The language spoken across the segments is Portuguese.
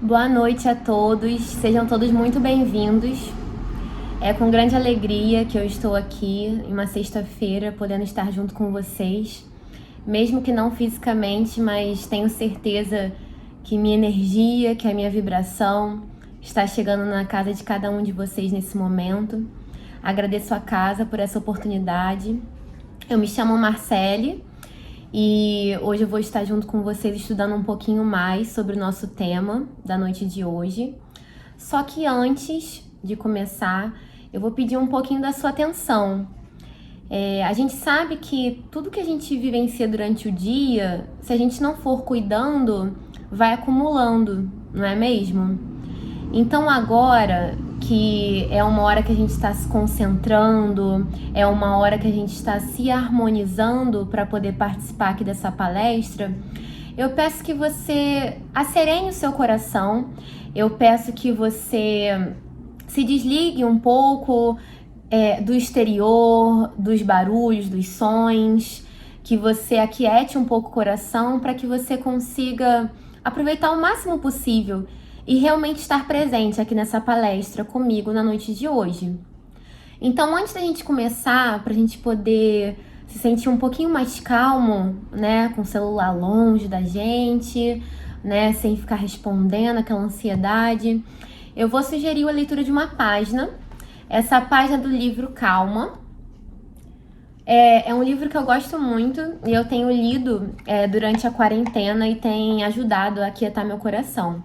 Boa noite a todos, sejam todos muito bem-vindos. É com grande alegria que eu estou aqui em uma sexta-feira, podendo estar junto com vocês, mesmo que não fisicamente, mas tenho certeza que minha energia, que a minha vibração está chegando na casa de cada um de vocês nesse momento. Agradeço a casa por essa oportunidade. Eu me chamo Marcele e hoje eu vou estar junto com vocês estudando um pouquinho mais sobre o nosso tema da noite de hoje. Só que antes de começar, eu vou pedir um pouquinho da sua atenção. A gente sabe que tudo que a gente vivencia durante o dia, se a gente não for cuidando, vai acumulando, não é mesmo? Então agora que é uma hora que a gente está se concentrando, é uma hora que a gente está se harmonizando para poder participar aqui dessa palestra, eu peço que você acerene o seu coração, eu peço que você se desligue um pouco do exterior, dos barulhos, dos sons, que você aquiete um pouco o coração para que você consiga aproveitar o máximo possível e realmente estar presente aqui nessa palestra comigo na noite de hoje. Então, antes da gente começar, para a gente poder se sentir um pouquinho mais calmo, né, com o celular longe da gente, né, sem ficar respondendo aquela ansiedade, eu vou sugerir a leitura de uma página. Essa página do livro Calma. É um livro que eu gosto muito e eu tenho lido durante a quarentena e tem ajudado a aquietar meu coração.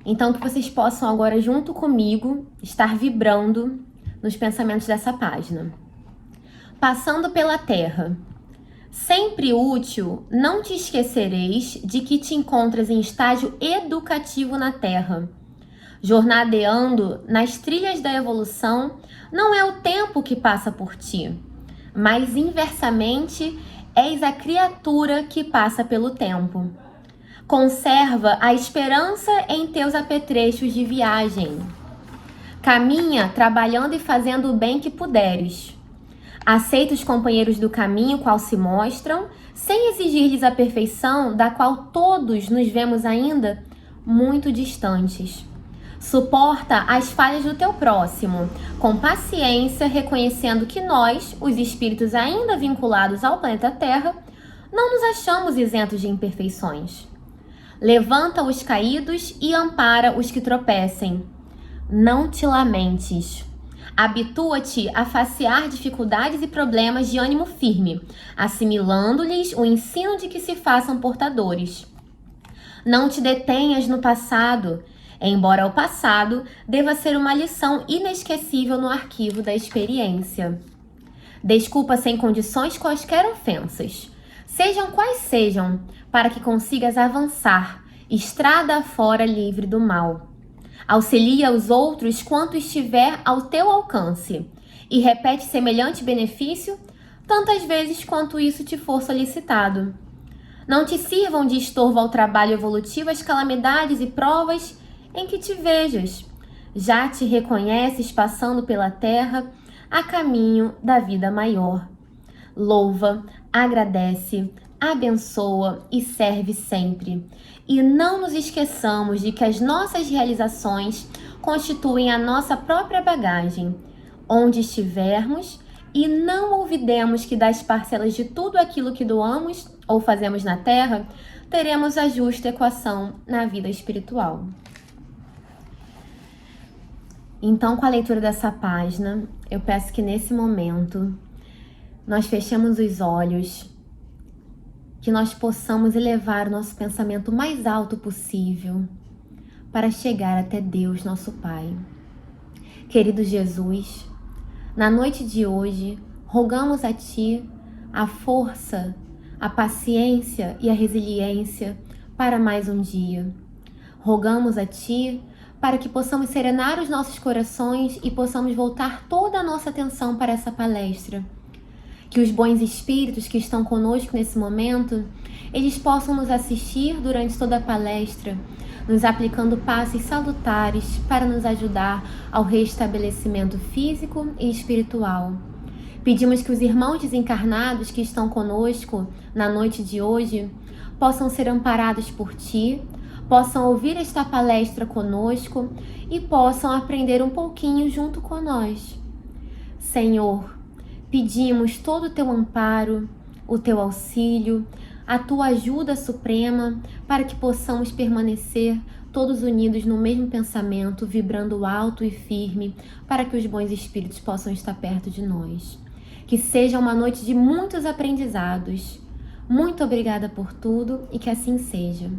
Então, que vocês possam agora, junto comigo, estar vibrando nos pensamentos dessa página. Passando pela terra. Sempre útil, não te esquecereis de que te encontras em estágio educativo na terra. Jornadeando nas trilhas da evolução, não é o tempo que passa por ti, mas inversamente és a criatura que passa pelo tempo. Conserva a esperança em teus apetrechos de viagem. Caminha trabalhando e fazendo o bem que puderes. Aceita os companheiros do caminho qual se mostram, sem exigir-lhes a perfeição da qual todos nos vemos ainda muito distantes. Suporta as falhas do teu próximo, com paciência, reconhecendo que nós, os espíritos ainda vinculados ao planeta Terra, não nos achamos isentos de imperfeições. Levanta os caídos e ampara os que tropecem. Não te lamentes. Habitua-te a facear dificuldades e problemas de ânimo firme, assimilando-lhes o ensino de que se façam portadores. Não te detenhas no passado, embora o passado deva ser uma lição inesquecível no arquivo da experiência. Desculpa sem condições quaisquer ofensas, sejam quais sejam, para que consigas avançar, estrada afora livre do mal. Auxilia os outros quanto estiver ao teu alcance, e repete semelhante benefício tantas vezes quanto isso te for solicitado. Não te sirvam de estorvo ao trabalho evolutivo as calamidades e provas em que te vejas. Já te reconheces passando pela terra a caminho da vida maior. Louva, agradece, abençoa e serve sempre. E não nos esqueçamos de que as nossas realizações constituem a nossa própria bagagem, onde estivermos, e não olvidemos que das parcelas de tudo aquilo que doamos ou fazemos na Terra, teremos a justa equação na vida espiritual. Então, com a leitura dessa página, eu peço que nesse momento nós fechemos os olhos, que nós possamos elevar o nosso pensamento o mais alto possível para chegar até Deus, nosso Pai. Querido Jesus, na noite de hoje, rogamos a Ti a força, a paciência e a resiliência para mais um dia. Rogamos a Ti para que possamos serenar os nossos corações e possamos voltar toda a nossa atenção para essa palestra. Que os bons espíritos que estão conosco nesse momento, eles possam nos assistir durante toda a palestra, nos aplicando passes salutares para nos ajudar ao restabelecimento físico e espiritual. Pedimos que os irmãos desencarnados que estão conosco na noite de hoje possam ser amparados por Ti, possam ouvir esta palestra conosco e possam aprender um pouquinho junto com nós. Senhor, pedimos todo o Teu amparo, o Teu auxílio, a Tua ajuda suprema para que possamos permanecer todos unidos no mesmo pensamento, vibrando alto e firme, para que os bons espíritos possam estar perto de nós. Que seja uma noite de muitos aprendizados. Muito obrigada por tudo e que assim seja.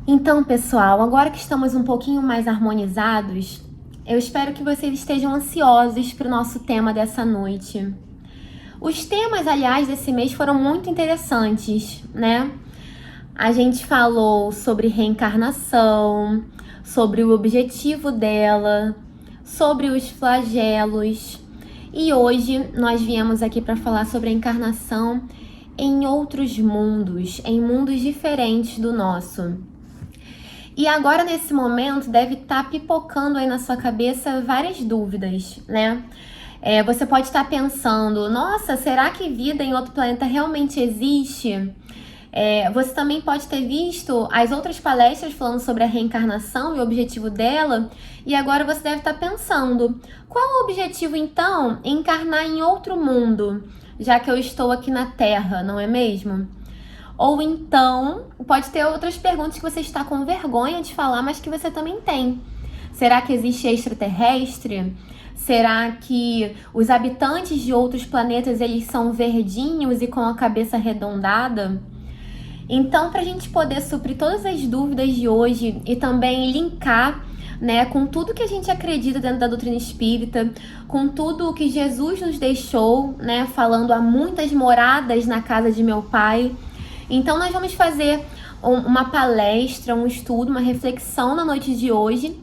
Então, pessoal, agora que estamos um pouquinho mais harmonizados, eu espero que vocês estejam ansiosos para o nosso tema dessa noite. Os temas, aliás, desse mês foram muito interessantes, né? A gente falou sobre reencarnação, sobre o objetivo dela, sobre os flagelos. E hoje nós viemos aqui para falar sobre a encarnação em outros mundos, em mundos diferentes do nosso. E agora, nesse momento, deve estar pipocando aí na sua cabeça várias dúvidas, né? Você pode estar pensando, nossa, será que vida em outro planeta realmente existe? Você também pode ter visto as outras palestras falando sobre a reencarnação e o objetivo dela, e agora você deve estar pensando, qual o objetivo então em encarnar em outro mundo, já que eu estou aqui na Terra, não é mesmo? Ou então, pode ter outras perguntas que você está com vergonha de falar, mas que você também tem. Será que existe extraterrestre? Será que os habitantes de outros planetas, eles são verdinhos e com a cabeça arredondada? Então, para a gente poder suprir todas as dúvidas de hoje e também linkar, né, com tudo que a gente acredita dentro da doutrina espírita, com tudo que Jesus nos deixou, né, falando há muitas moradas na casa de meu Pai. Então, nós vamos fazer uma palestra, um estudo, uma reflexão na noite de hoje,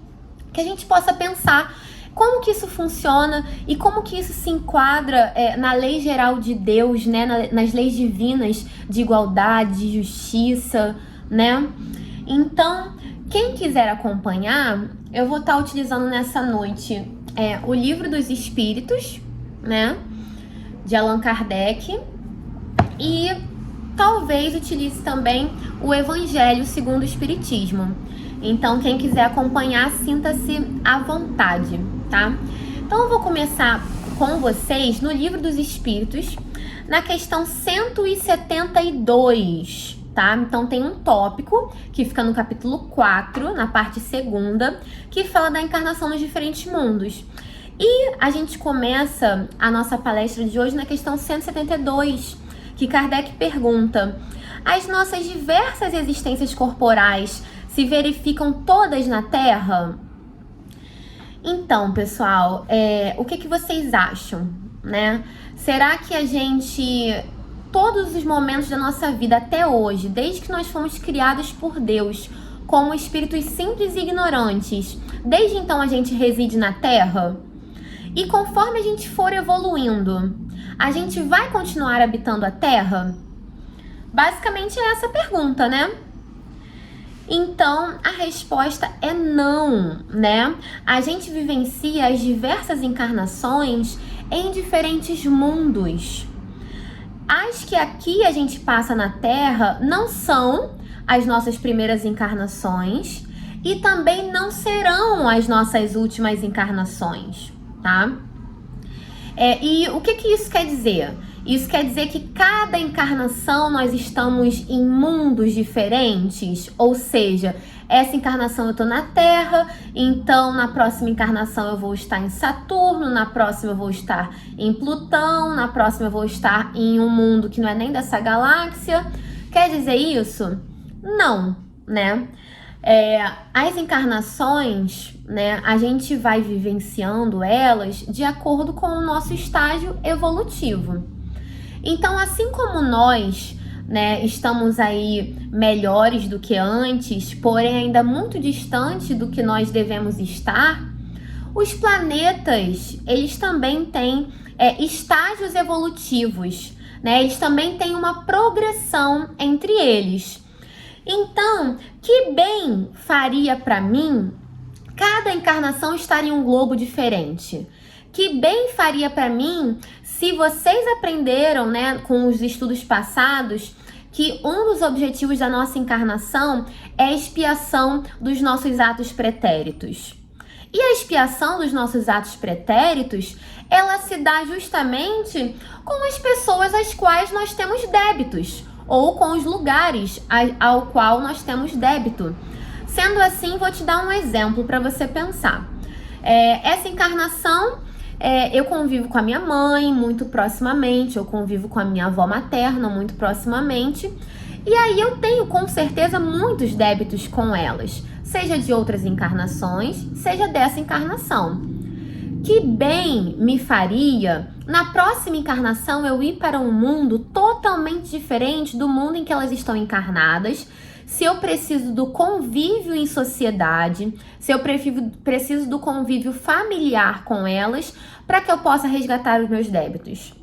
que a gente possa pensar como que isso funciona e como que isso se enquadra na lei geral de Deus, né? Nas leis divinas de igualdade, de justiça, né? Então, quem quiser acompanhar, eu vou estar utilizando nessa noite o Livro dos Espíritos, né? De Allan Kardec, e talvez utilize também o Evangelho segundo o Espiritismo. Então, quem quiser acompanhar, sinta-se à vontade, tá? Então, eu vou começar com vocês no Livro dos Espíritos, na questão 172, tá? Então, tem um tópico que fica no capítulo 4, na parte 2ª, que fala da encarnação nos diferentes mundos. E a gente começa a nossa palestra de hoje na questão 172, que Kardec pergunta: as nossas diversas existências corporais se verificam todas na Terra? Então, pessoal, o que vocês acham, né? Será que a gente, todos os momentos da nossa vida até hoje, desde que nós fomos criados por Deus, como espíritos simples e ignorantes, desde então a gente reside na Terra? E conforme a gente for evoluindo, a gente vai continuar habitando a Terra? Basicamente é essa a pergunta, né? Então, a resposta é não, né? A gente vivencia as diversas encarnações em diferentes mundos. As que aqui a gente passa na Terra não são as nossas primeiras encarnações e também não serão as nossas últimas encarnações, tá? E o que isso quer dizer? Isso quer dizer que cada encarnação nós estamos em mundos diferentes, ou seja, essa encarnação eu tô na Terra, então na próxima encarnação eu vou estar em Saturno, na próxima eu vou estar em Plutão, na próxima eu vou estar em um mundo que não é nem dessa galáxia. Quer dizer isso? Não, né? As encarnações, né, a gente vai vivenciando elas de acordo com o nosso estágio evolutivo. Então, assim como nós, né, estamos aí melhores do que antes, porém ainda muito distante do que nós devemos estar, os planetas, eles também têm estágios evolutivos, né? Eles também têm uma progressão entre eles. Então, que bem faria para mim cada encarnação estar em um globo diferente? Que bem faria para mim se vocês aprenderam, né, com os estudos passados, que um dos objetivos da nossa encarnação é a expiação dos nossos atos pretéritos. E a expiação dos nossos atos pretéritos, ela se dá justamente com as pessoas às quais nós temos débitos, ou com os lugares ao qual nós temos débito. Sendo assim, vou te dar um exemplo para você pensar. Essa encarnação, eu convivo com a minha mãe muito proximamente, eu convivo com a minha avó materna muito proximamente, e aí eu tenho com certeza muitos débitos com elas, seja de outras encarnações, seja dessa encarnação. Que bem me faria na próxima encarnação eu ir para um mundo totalmente diferente do mundo em que elas estão encarnadas, se eu preciso do convívio em sociedade, se eu preciso do convívio familiar com elas, para que eu possa resgatar os meus débitos.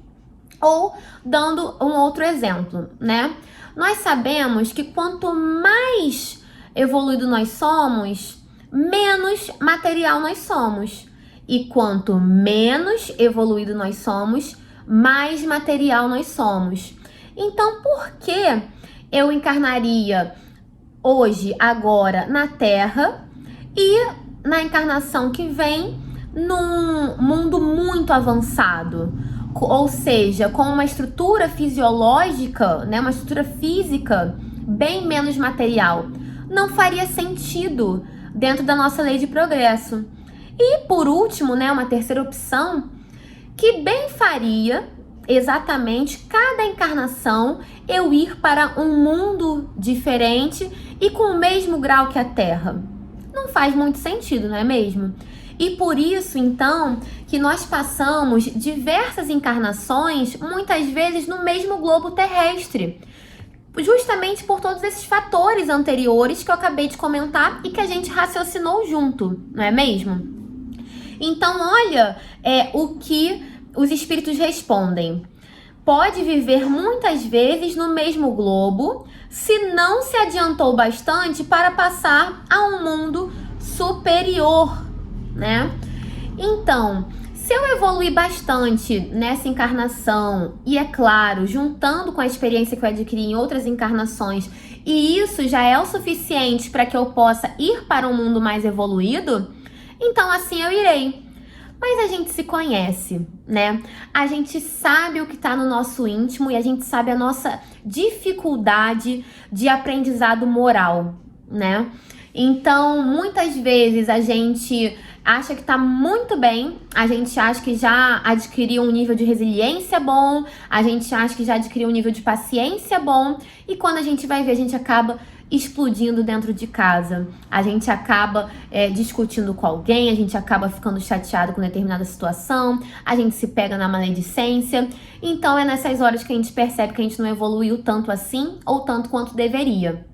Ou, dando um outro exemplo, né? Nós sabemos que quanto mais evoluído nós somos, menos material nós somos. E quanto menos evoluído nós somos, mais material nós somos. Então, por que eu encarnaria hoje, agora, na Terra e na encarnação que vem num mundo muito avançado? Ou seja, com uma estrutura fisiológica, né, uma estrutura física bem menos material. Não faria sentido dentro da nossa lei de progresso. E por último, né, uma terceira opção, que bem faria exatamente cada encarnação eu ir para um mundo diferente e com o mesmo grau que a Terra. Não faz muito sentido, não é mesmo? E por isso, então, que nós passamos diversas encarnações, muitas vezes no mesmo globo terrestre. Justamente por todos esses fatores anteriores que eu acabei de comentar e que a gente raciocinou junto, não é mesmo? Então, olha o que os espíritos respondem. Pode viver muitas vezes no mesmo globo se não se adiantou bastante para passar a um mundo superior, né? Então, se eu evoluir bastante nessa encarnação, e é claro, juntando com a experiência que eu adquiri em outras encarnações, e isso já é o suficiente para que eu possa ir para um mundo mais evoluído, então assim eu irei. Mas a gente se conhece, né? A gente sabe o que está no nosso íntimo e a gente sabe a nossa dificuldade de aprendizado moral, né? Então, muitas vezes a gente acha que tá muito bem, a gente acha que já adquiriu um nível de resiliência bom, a gente acha que já adquiriu um nível de paciência bom, e quando a gente vai ver, a gente acaba explodindo dentro de casa. A gente acaba discutindo com alguém, a gente acaba ficando chateado com determinada situação, a gente se pega na maledicência. Então é nessas horas que a gente percebe que a gente não evoluiu tanto assim ou tanto quanto deveria.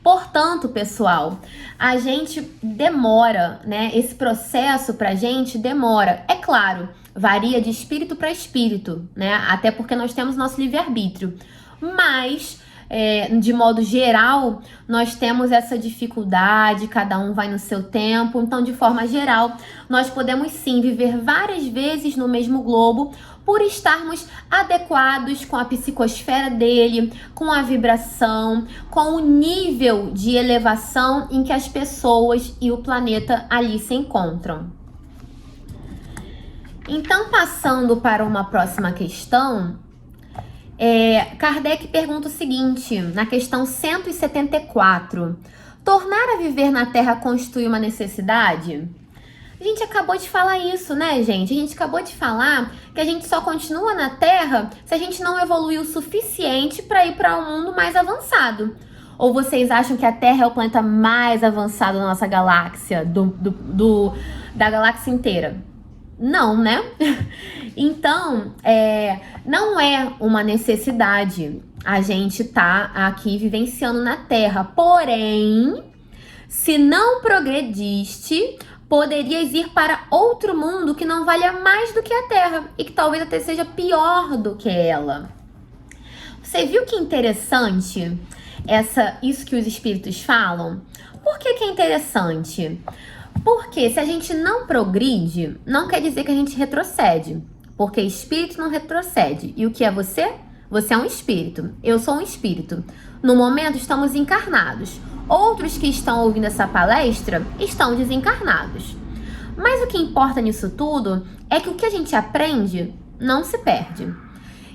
Portanto, pessoal, a gente demora, né? Esse processo pra gente demora. É claro, varia de espírito para espírito, né? Até porque nós temos nosso livre-arbítrio. Mas, de modo geral, nós temos essa dificuldade, cada um vai no seu tempo. Então, de forma geral, nós podemos sim viver várias vezes no mesmo globo, por estarmos adequados com a psicosfera dele, com a vibração, com o nível de elevação em que as pessoas e o planeta ali se encontram. Então, passando para uma próxima questão, Kardec pergunta o seguinte, na questão 174. Tornar a viver na Terra constitui uma necessidade? A gente acabou de falar isso, né, gente? A gente acabou de falar que a gente só continua na Terra se a gente não evoluiu o suficiente para ir para um mundo mais avançado. Ou vocês acham que a Terra é o planeta mais avançado da nossa galáxia, da galáxia inteira? Não, né? Então, não é uma necessidade a gente tá aqui vivenciando na Terra. Porém, se não progrediste, poderias ir para outro mundo que não valha mais do que a Terra e que talvez até seja pior do que ela. Você viu que interessante isso que os espíritos falam? Por que é interessante? Porque se a gente não progride, não quer dizer que a gente retrocede. Porque espírito não retrocede. E o que é você? Você é um espírito. Eu sou um espírito. No momento estamos encarnados. Outros que estão ouvindo essa palestra estão desencarnados. Mas o que importa nisso tudo é que o que a gente aprende não se perde.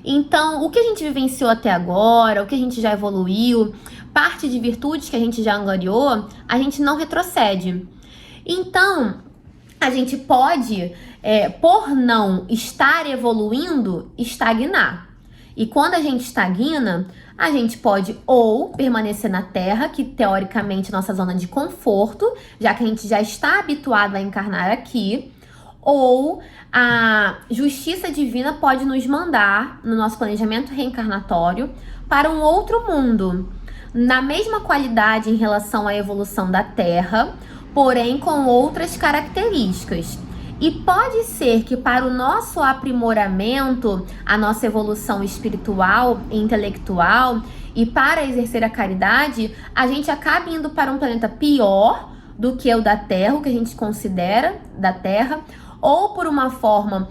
Então, o que a gente vivenciou até agora, o que a gente já evoluiu, parte de virtudes que a gente já angariou, a gente não retrocede. Então, a gente pode, por não estar evoluindo, estagnar. E quando a gente estagna, a gente pode ou permanecer na Terra, que teoricamente é nossa zona de conforto, já que a gente já está habituado a encarnar aqui, ou a justiça divina pode nos mandar, no nosso planejamento reencarnatório, para um outro mundo, na mesma qualidade em relação à evolução da Terra, porém com outras características. E pode ser que para o nosso aprimoramento, a nossa evolução espiritual e intelectual, e para exercer a caridade, a gente acaba indo para um planeta pior do que o da Terra, o que a gente considera da Terra, ou por uma forma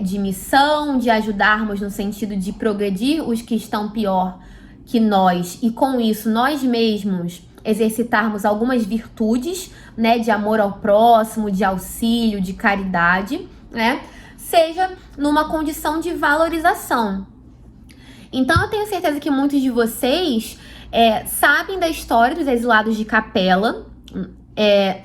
de missão, de ajudarmos no sentido de progredir os que estão pior que nós, e com isso nós mesmos exercitarmos algumas virtudes, né, de amor ao próximo, de auxílio, de caridade, né, seja numa condição de valorização. Então eu tenho certeza que muitos de vocês sabem da história dos exilados de Capela.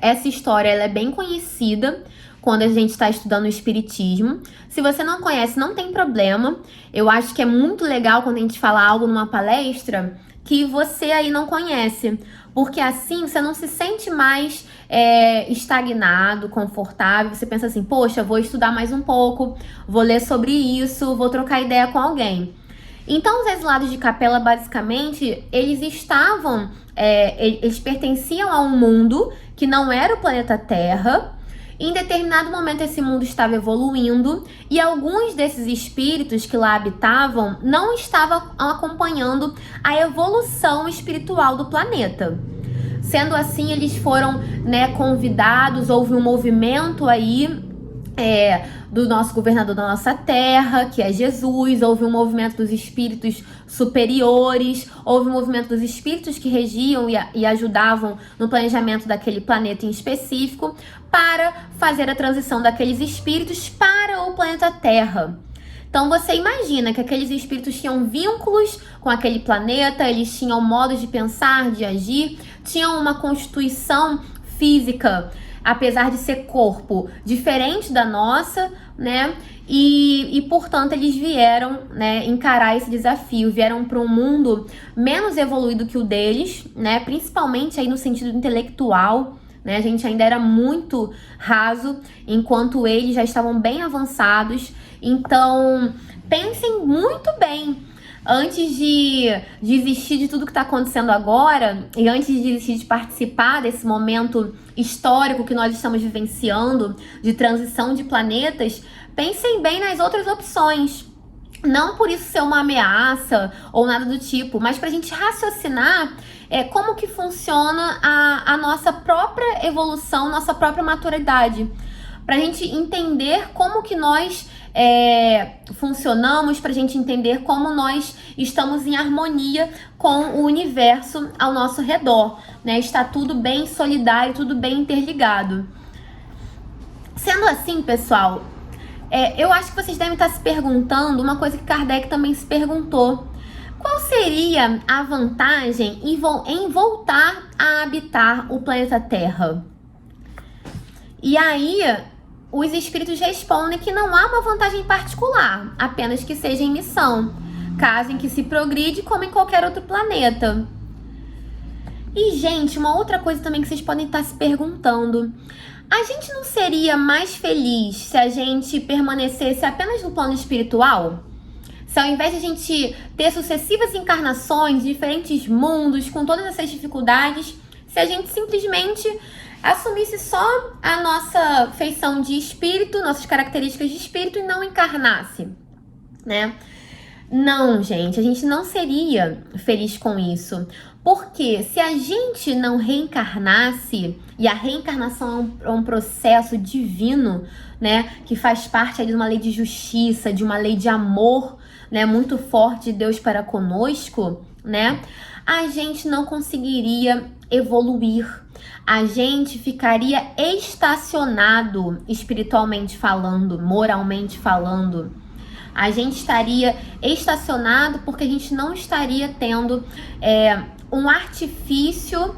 Essa história ela é bem conhecida quando a gente está estudando o Espiritismo. Se você não conhece, não tem problema. Eu acho que é muito legal quando a gente fala algo numa palestra que você aí não conhece, porque assim você não se sente mais estagnado, confortável. Você pensa assim, poxa, vou estudar mais um pouco, vou ler sobre isso, vou trocar ideia com alguém. Então, os exilados de Capela, basicamente, eles estavam, eles pertenciam a um mundo que não era o planeta Terra. Em determinado momento, esse mundo estava evoluindo e alguns desses espíritos que lá habitavam não estavam acompanhando a evolução espiritual do planeta. Sendo assim, eles foram, convidados, houve um movimento aí do nosso governador da nossa terra, que é Jesus, houve um movimento dos espíritos superiores, houve um movimento dos espíritos que regiam e ajudavam no planejamento daquele planeta em específico, para fazer a transição daqueles espíritos para o planeta Terra. Então você imagina que aqueles espíritos tinham vínculos com aquele planeta, eles tinham modos de pensar, de agir, tinham uma constituição física, apesar de ser corpo diferente da nossa, né? E portanto, eles vieram, encarar esse desafio, vieram para um mundo menos evoluído que o deles, né? Principalmente aí no sentido intelectual, né? A gente ainda era muito raso, enquanto eles já estavam bem avançados. Então, pensem muito bem antes de desistir de tudo que está acontecendo agora e antes de desistir de participar desse momento histórico que nós estamos vivenciando de transição de planetas. Pensem bem nas outras opções. Não por isso ser uma ameaça ou nada do tipo, mas para a gente raciocinar como que funciona a nossa própria evolução, nossa própria maturidade. Para a gente entender como que nós funcionamos, para a gente entender como nós estamos em harmonia com o universo ao nosso redor, né? Está tudo bem solidário, tudo bem interligado. Sendo assim, pessoal, eu acho que vocês devem estar se perguntando uma coisa que Kardec também se perguntou. Qual seria a vantagem em voltar a habitar o planeta Terra? E aí, os espíritos respondem que não há uma vantagem particular, apenas que seja em missão, caso em que se progride como em qualquer outro planeta. E, gente, uma outra coisa também que vocês podem estar se perguntando: a gente não seria mais feliz se a gente permanecesse apenas no plano espiritual? Se ao invés de a gente ter sucessivas encarnações, diferentes mundos, com todas essas dificuldades, se a gente simplesmente assumisse só a nossa feição de espírito, nossas características de espírito e não encarnasse, né? Não, gente, a gente não seria feliz com isso. Porque se a gente não reencarnasse, e a reencarnação é um processo divino, né, que faz parte de uma lei de justiça, de uma lei de amor, né, muito forte de Deus para conosco, né, a gente não conseguiria evoluir. A gente ficaria estacionado espiritualmente falando, moralmente falando. A gente estaria estacionado porque a gente não estaria tendo um artifício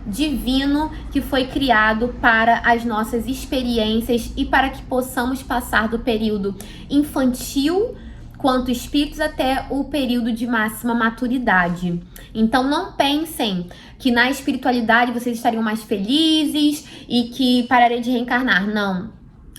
divino que foi criado para as nossas experiências e para que possamos passar do período infantil quanto espíritos até o período de máxima maturidade. Então não pensem que na espiritualidade vocês estariam mais felizes e que pararem de reencarnar. Não.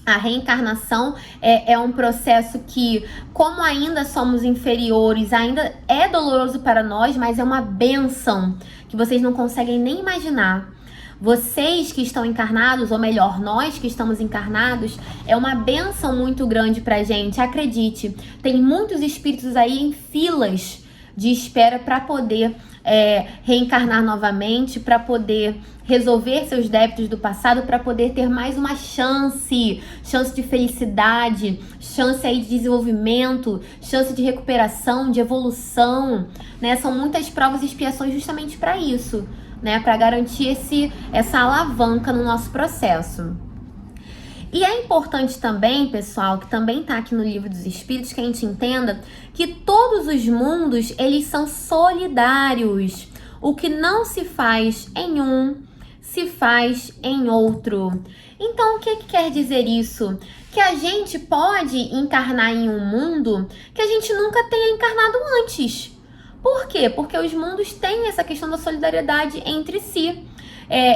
A reencarnação é um processo que, como ainda somos inferiores, ainda é doloroso para nós, mas é uma bênção que vocês não conseguem nem imaginar. Vocês que estão encarnados, ou melhor, nós que estamos encarnados, é uma bênção muito grande pra gente, acredite. Tem muitos espíritos aí em filas de espera para poder reencarnar novamente, para poder resolver seus débitos do passado, para poder ter mais uma chance de felicidade, chance aí de desenvolvimento, chance de recuperação, de evolução, né? São muitas provas e expiações justamente para isso, né? Para garantir essa alavanca no nosso processo. E é importante também, pessoal, que também está aqui no Livro dos Espíritos, que a gente entenda que todos os mundos, eles são solidários. O que não se faz em um, se faz em outro. Então, o que quer dizer isso? Que a gente pode encarnar em um mundo que a gente nunca tenha encarnado antes. Por quê? Porque os mundos têm essa questão da solidariedade entre si.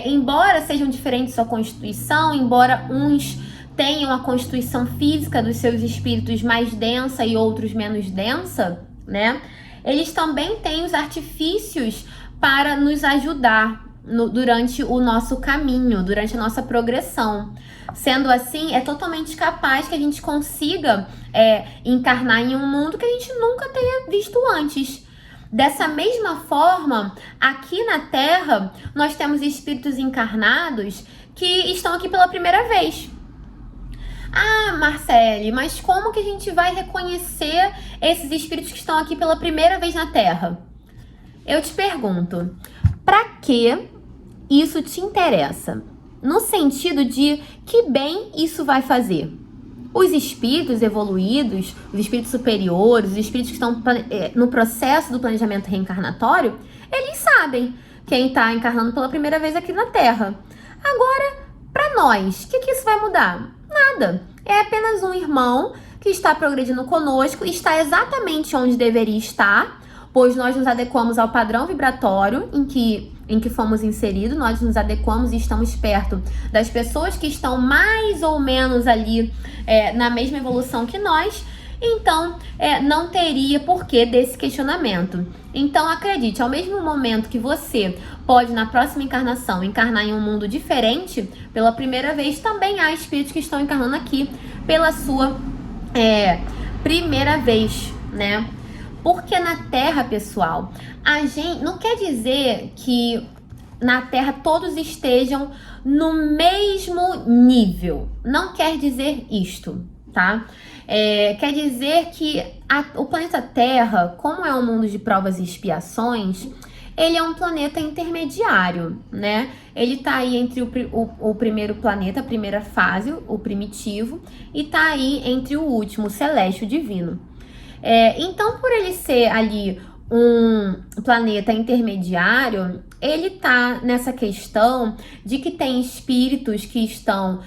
Embora sejam diferentes sua constituição, embora uns tenham a constituição física dos seus espíritos mais densa e outros menos densa, né? Eles também têm os artifícios para nos ajudar durante o nosso caminho, durante a nossa progressão. Sendo assim, é totalmente capaz que a gente consiga encarnar em um mundo que a gente nunca tenha visto antes. Dessa mesma forma, aqui na Terra, nós temos espíritos encarnados que estão aqui pela primeira vez. Ah, Marcele, mas como que a gente vai reconhecer esses espíritos que estão aqui pela primeira vez na Terra? Eu te pergunto, para que isso te interessa? No sentido de que bem isso vai fazer? Os espíritos evoluídos, os espíritos superiores, os espíritos que estão no processo do planejamento reencarnatório, eles sabem quem está encarnando pela primeira vez aqui na Terra. Agora, para nós, o que isso vai mudar? Nada. É apenas um irmão que está progredindo conosco, está exatamente onde deveria estar, pois nós nos adequamos ao padrão vibratório em que fomos inseridos, nós nos adequamos e estamos perto das pessoas que estão mais ou menos ali na mesma evolução que nós, então não teria porquê desse questionamento. Então acredite, ao mesmo momento que você pode na próxima encarnação encarnar em um mundo diferente, pela primeira vez também há espíritos que estão encarnando aqui pela sua primeira vez, né? Porque na Terra, pessoal, a gente não quer dizer que na Terra todos estejam no mesmo nível. Não quer dizer isto, tá? Quer dizer que o planeta Terra, como é um mundo de provas e expiações, ele é um planeta intermediário, né? Ele tá aí entre o primeiro planeta, a primeira fase, o primitivo, e tá aí entre o último, o celeste, o divino. Então, por ele ser ali um planeta intermediário, ele tá nessa questão de que tem espíritos que estão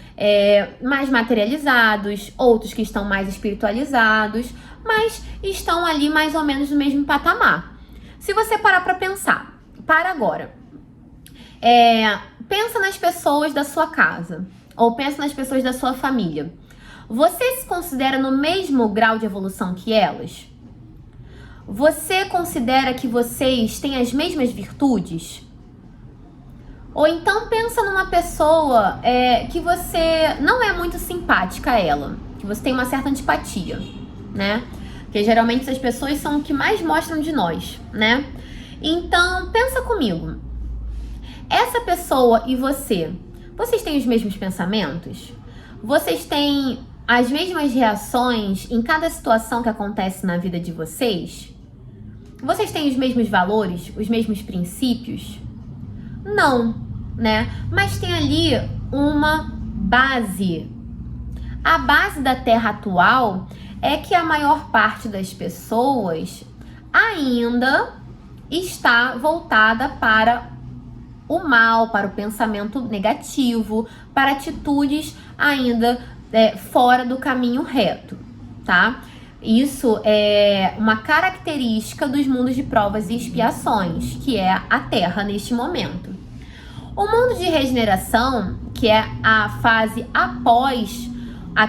mais materializados, outros que estão mais espiritualizados, mas estão ali mais ou menos no mesmo patamar. Se você parar para pensar, para agora, pensa nas pessoas da sua casa, ou pensa nas pessoas da sua família. Você se considera no mesmo grau de evolução que elas? Você considera que vocês têm as mesmas virtudes? Ou então pensa numa pessoa que você não é muito simpática a ela, que você tem uma certa antipatia, né? Porque geralmente essas pessoas são o que mais mostram de nós, né? Então, pensa comigo. Essa pessoa e vocês têm os mesmos pensamentos? Vocês têm as mesmas reações em cada situação que acontece na vida de vocês? Vocês têm os mesmos valores, os mesmos princípios? Não, né? Mas tem ali uma base. A base da Terra atual é que a maior parte das pessoas ainda está voltada para o mal, para o pensamento negativo, para atitudes ainda fora do caminho reto, tá? Isso é uma característica dos mundos de provas e expiações, que é a Terra neste momento. O mundo de regeneração, que é a fase após a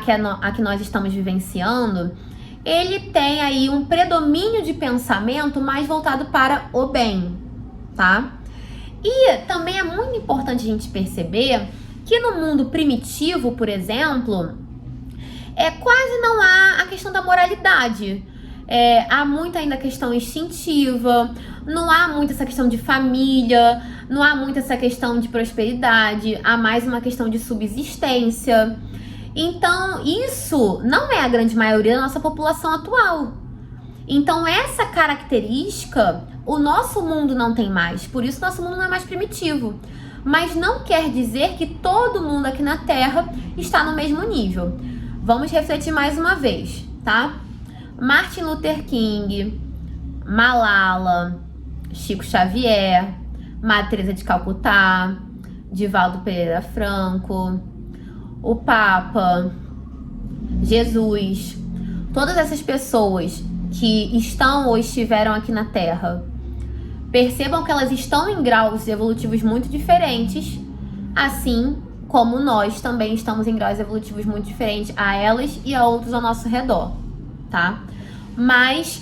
que nós estamos vivenciando, ele tem aí um predomínio de pensamento mais voltado para o bem, tá? E também é muito importante a gente perceber que no mundo primitivo, por exemplo, quase não há a questão da moralidade. há muita ainda questão instintiva, não há muito essa questão de família, não há muito essa questão de prosperidade, há mais uma questão de subsistência. Então, isso não é a grande maioria da nossa população atual. Então, essa característica, o nosso mundo não tem mais. Por isso, nosso mundo não é mais primitivo. Mas não quer dizer que todo mundo aqui na Terra está no mesmo nível. Vamos refletir mais uma vez, tá? Martin Luther King, Malala, Chico Xavier, Madre Teresa de Calcutá, Divaldo Pereira Franco, o Papa, Jesus, todas essas pessoas que estão ou estiveram aqui na Terra, percebam que elas estão em graus evolutivos muito diferentes, assim como nós também estamos em graus evolutivos muito diferentes a elas e a outros ao nosso redor, tá? Mas,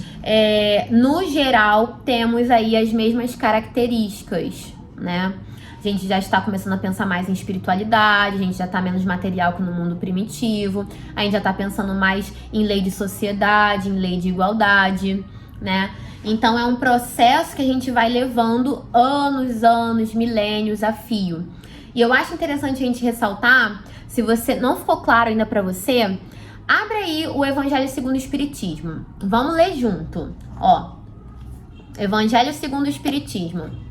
no geral, temos aí as mesmas características, né? A gente já está começando a pensar mais em espiritualidade, a gente já está menos material que no mundo primitivo, a gente já está pensando mais em lei de sociedade, em lei de igualdade, né? Então é um processo que a gente vai levando anos, milênios a fio. E eu acho interessante a gente ressaltar, se você não ficou claro ainda para você, abre aí o Evangelho segundo o Espiritismo. Vamos ler junto, ó. Evangelho segundo o Espiritismo.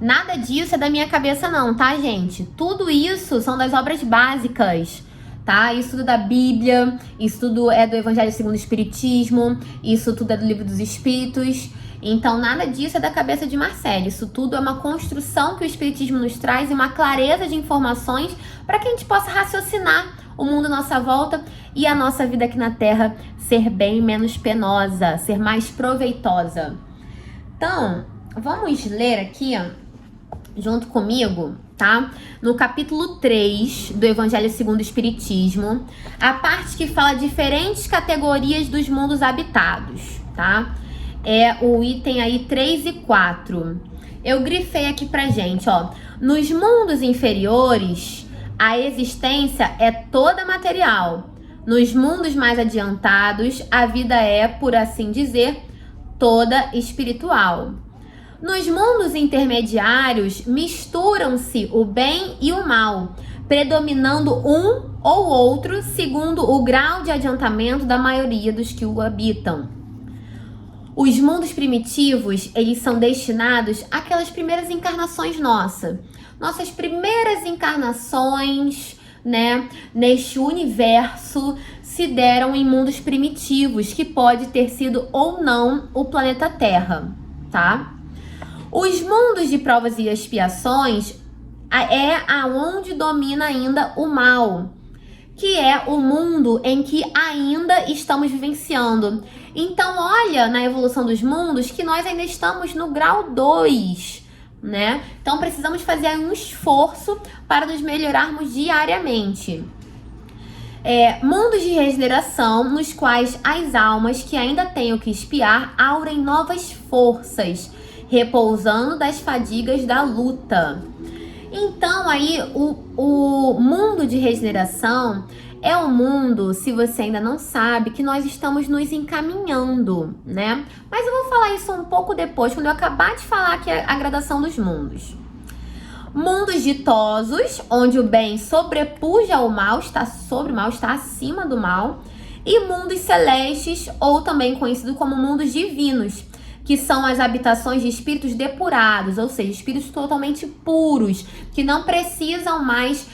Nada disso é da minha cabeça não, tá, gente? Tudo isso são das obras básicas, tá? Isso tudo é da Bíblia, isso tudo é do Evangelho segundo o Espiritismo, isso tudo é do Livro dos Espíritos. Então, nada disso é da cabeça de Marcele. Isso tudo é uma construção que o Espiritismo nos traz e uma clareza de informações para que a gente possa raciocinar o mundo à nossa volta e a nossa vida aqui na Terra ser bem menos penosa, ser mais proveitosa. Então, vamos ler aqui, ó, junto comigo, tá? No capítulo 3 do Evangelho segundo o Espiritismo, a parte que fala diferentes categorias dos mundos habitados, tá? É o item aí 3 e 4. Eu grifei aqui pra gente, ó. Nos mundos inferiores, a existência é toda material. Nos mundos mais adiantados, a vida é, por assim dizer, toda espiritual. Nos mundos intermediários, misturam-se o bem e o mal, predominando um ou outro segundo o grau de adiantamento da maioria dos que o habitam. Os mundos primitivos, eles são destinados àquelas primeiras encarnações nossas primeiras encarnações, né, neste universo se deram em mundos primitivos, que pode ter sido ou não o planeta Terra, tá? Os mundos de provas e expiações é aonde domina ainda o mal, que é o mundo em que ainda estamos vivenciando. Então, olha na evolução dos mundos que nós ainda estamos no grau 2, né? Então, precisamos fazer um esforço para nos melhorarmos diariamente. Mundos de regeneração, nos quais as almas que ainda têm o que expiar aurem novas forças, repousando das fadigas da luta. Então, aí, o mundo de regeneração é um mundo, se você ainda não sabe, que nós estamos nos encaminhando, né? Mas eu vou falar isso um pouco depois, quando eu acabar de falar aqui a gradação dos mundos. Mundos ditosos, onde o bem sobrepuja o mal, está sobre o mal, está acima do mal. E mundos celestes, ou também conhecido como mundos divinos, que são as habitações de espíritos depurados, ou seja, espíritos totalmente puros, que não precisam mais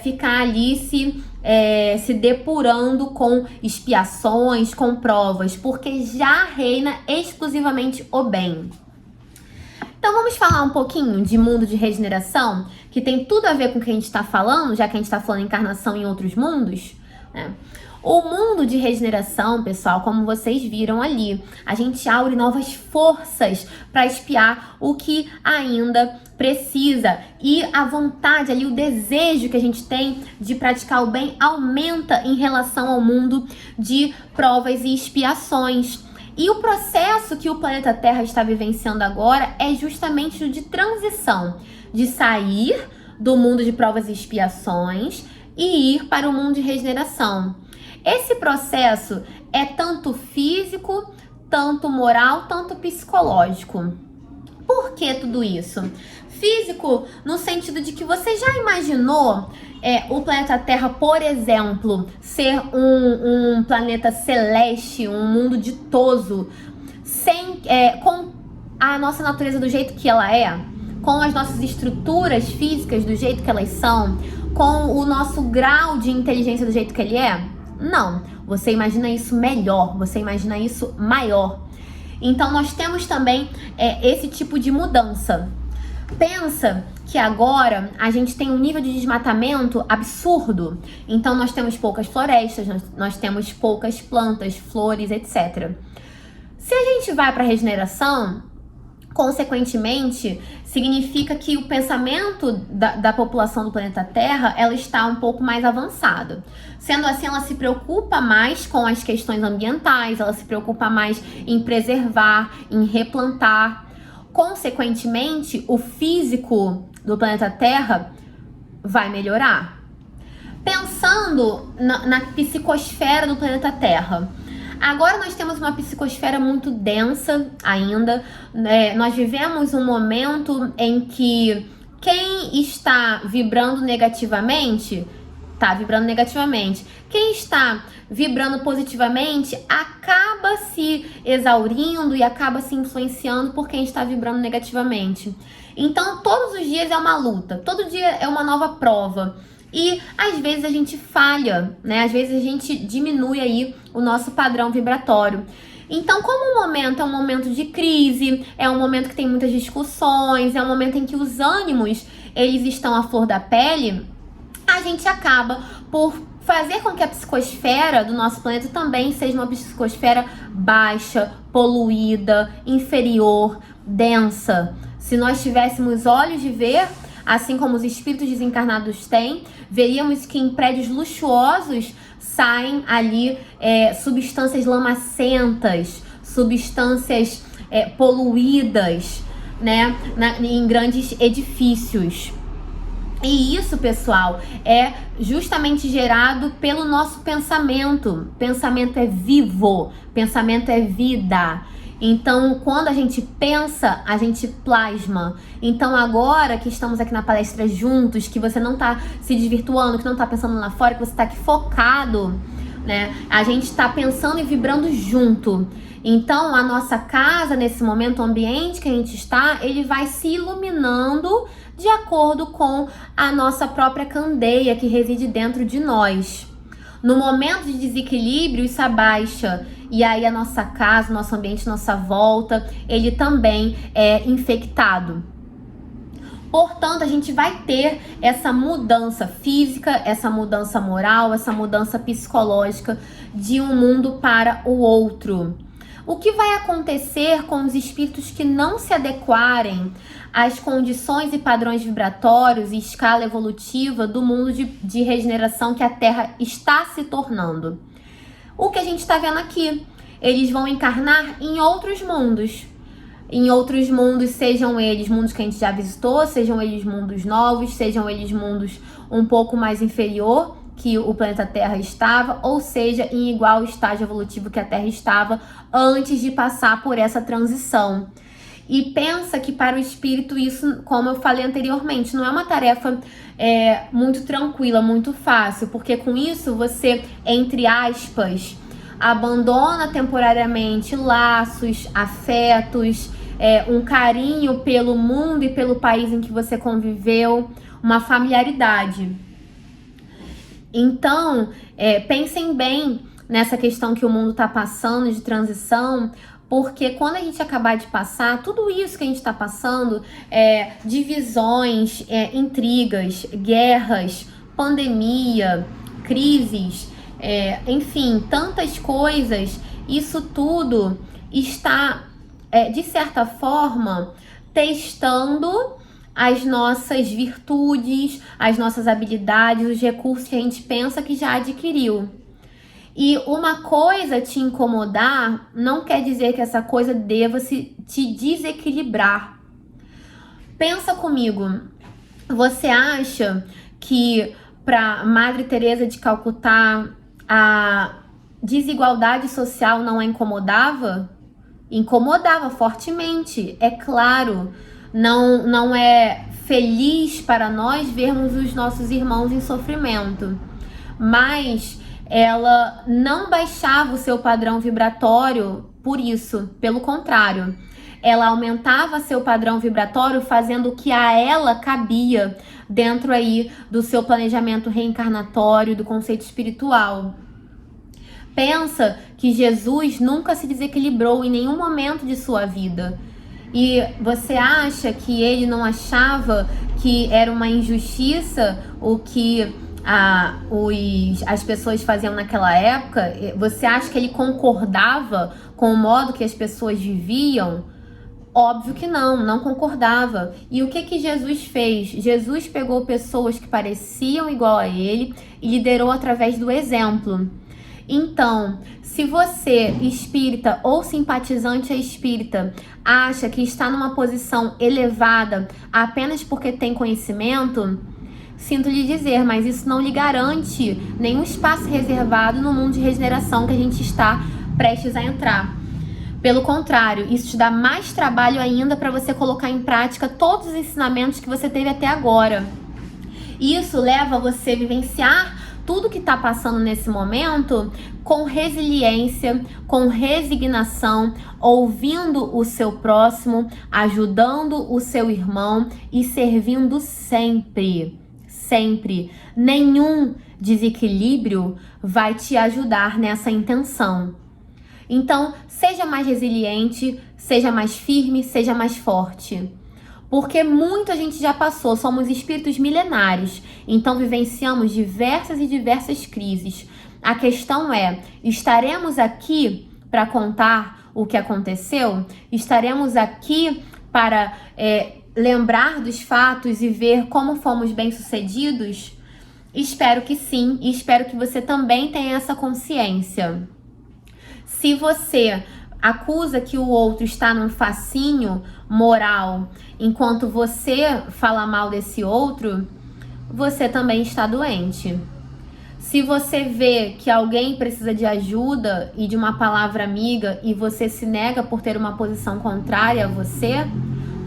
ficar ali se depurando com expiações, com provas, porque já reina exclusivamente o bem. Então vamos falar um pouquinho de mundo de regeneração, que tem tudo a ver com o que a gente está falando, já que a gente está falando encarnação em outros mundos, né? O mundo de regeneração, pessoal, como vocês viram ali, a gente abre novas forças para expiar o que ainda precisa. E a vontade ali, o desejo que a gente tem de praticar o bem aumenta em relação ao mundo de provas e expiações. E o processo que o planeta Terra está vivenciando agora é justamente o de transição, de sair do mundo de provas e expiações e ir para o mundo de regeneração. Esse processo é tanto físico, tanto moral, tanto psicológico. Por que tudo isso? Físico, no sentido de que você já imaginou o planeta Terra, por exemplo, ser um planeta celeste, um mundo ditoso, com a nossa natureza do jeito que ela é, com as nossas estruturas físicas do jeito que elas são, com o nosso grau de inteligência do jeito que ele é? Não. Você imagina isso melhor, você imagina isso maior. Então nós temos também esse tipo de mudança. Pensa que agora a gente tem um nível de desmatamento absurdo. Então nós temos poucas florestas, nós temos poucas plantas, flores, etc. Se a gente vai para a regeneração, consequentemente, significa que o pensamento da população do planeta Terra, ela está um pouco mais avançada. Sendo assim, ela se preocupa mais com as questões ambientais, ela se preocupa mais em preservar, em replantar. Consequentemente, o físico do planeta Terra vai melhorar. Pensando na psicosfera do planeta Terra, agora nós temos uma psicosfera muito densa ainda. Nós vivemos um momento em que quem está vibrando negativamente, está vibrando negativamente. Quem está vibrando positivamente acaba se exaurindo e acaba se influenciando por quem está vibrando negativamente. Então, todos os dias é uma luta, todo dia é uma nova prova. E às vezes a gente falha, né? Às vezes a gente diminui aí o nosso padrão vibratório. Então, como o momento é um momento de crise, é um momento que tem muitas discussões, é um momento em que os ânimos, eles estão à flor da pele, a gente acaba por fazer com que a psicosfera do nosso planeta também seja uma psicosfera baixa, poluída, inferior, densa. Se nós tivéssemos olhos de ver, assim como os espíritos desencarnados têm, veríamos que em prédios luxuosos saem ali substâncias lamacentas, substâncias poluídas, né, em grandes edifícios. E isso, pessoal, é justamente gerado pelo nosso pensamento. Pensamento é vivo, pensamento é vida. Então, quando a gente pensa, a gente plasma. Então, agora que estamos aqui na palestra juntos, que você não está se desvirtuando, que não está pensando lá fora, que você está aqui focado, né? A gente está pensando e vibrando junto. Então, a nossa casa, nesse momento, o ambiente que a gente está, ele vai se iluminando de acordo com a nossa própria candeia que reside dentro de nós. No momento de desequilíbrio, isso abaixa. E aí a nossa casa, nosso ambiente, nossa volta, ele também é infectado. Portanto, a gente vai ter essa mudança física, essa mudança moral, essa mudança psicológica de um mundo para o outro. O que vai acontecer com os espíritos que não se adequarem às condições e padrões vibratórios e escala evolutiva do mundo de regeneração que a Terra está se tornando? O que a gente está vendo aqui? Eles vão encarnar em outros mundos. Em outros mundos, sejam eles mundos que a gente já visitou, sejam eles mundos novos, sejam eles mundos um pouco mais inferior que o planeta Terra estava, ou seja, em igual estágio evolutivo que a Terra estava antes de passar por essa transição. E pensa que para o espírito isso, como eu falei anteriormente, não é uma tarefa muito tranquila, muito fácil, porque com isso você, entre aspas, abandona temporariamente laços, afetos, um carinho pelo mundo e pelo país em que você conviveu, uma familiaridade. Então, pensem bem nessa questão que o mundo está passando de transição, porque quando a gente acabar de passar, tudo isso que a gente está passando, divisões, intrigas, guerras, pandemia, crises, enfim, tantas coisas, isso tudo está, de certa forma, testando as nossas virtudes, as nossas habilidades, os recursos que a gente pensa que já adquiriu. E uma coisa te incomodar não quer dizer que essa coisa deva te desequilibrar. Pensa comigo, você acha que para Madre Teresa de Calcutá, a desigualdade social não a incomodava? Incomodava fortemente, é claro. Não é feliz para nós vermos os nossos irmãos em sofrimento, mas ela não baixava o seu padrão vibratório por isso, pelo contrário, ela aumentava seu padrão vibratório fazendo o que a ela cabia dentro aí do seu planejamento reencarnatório, do conceito espiritual. Pensa que Jesus nunca se desequilibrou em nenhum momento de sua vida. E você acha que ele não achava que era uma injustiça o que as pessoas faziam naquela época? Você acha que ele concordava com o modo que as pessoas viviam? Óbvio que não concordava. E o que Jesus fez? Jesus pegou pessoas que pareciam igual a ele e liderou através do exemplo. Então, se você, espírita ou simpatizante espírita, acha que está numa posição elevada apenas porque tem conhecimento, sinto lhe dizer, mas isso não lhe garante nenhum espaço reservado no mundo de regeneração que a gente está prestes a entrar. Pelo contrário, isso te dá mais trabalho ainda para você colocar em prática todos os ensinamentos que você teve até agora. Isso leva você a vivenciar tudo que está passando nesse momento com resiliência, com resignação, ouvindo o seu próximo, ajudando o seu irmão e servindo sempre, sempre. Nenhum desequilíbrio vai te ajudar nessa intenção. Então, seja mais resiliente, seja mais firme, seja mais forte. Porque muita gente já passou, somos espíritos milenares, então vivenciamos diversas crises. A questão é, estaremos aqui para contar o que aconteceu? Estaremos aqui para lembrar dos fatos e ver como fomos bem-sucedidos? Espero que sim, e espero que você também tenha essa consciência. Se você acusa que o outro está num fascínio moral, enquanto você fala mal desse outro, você também está doente. Se você vê que alguém precisa de ajuda e de uma palavra amiga e você se nega por ter uma posição contrária a você,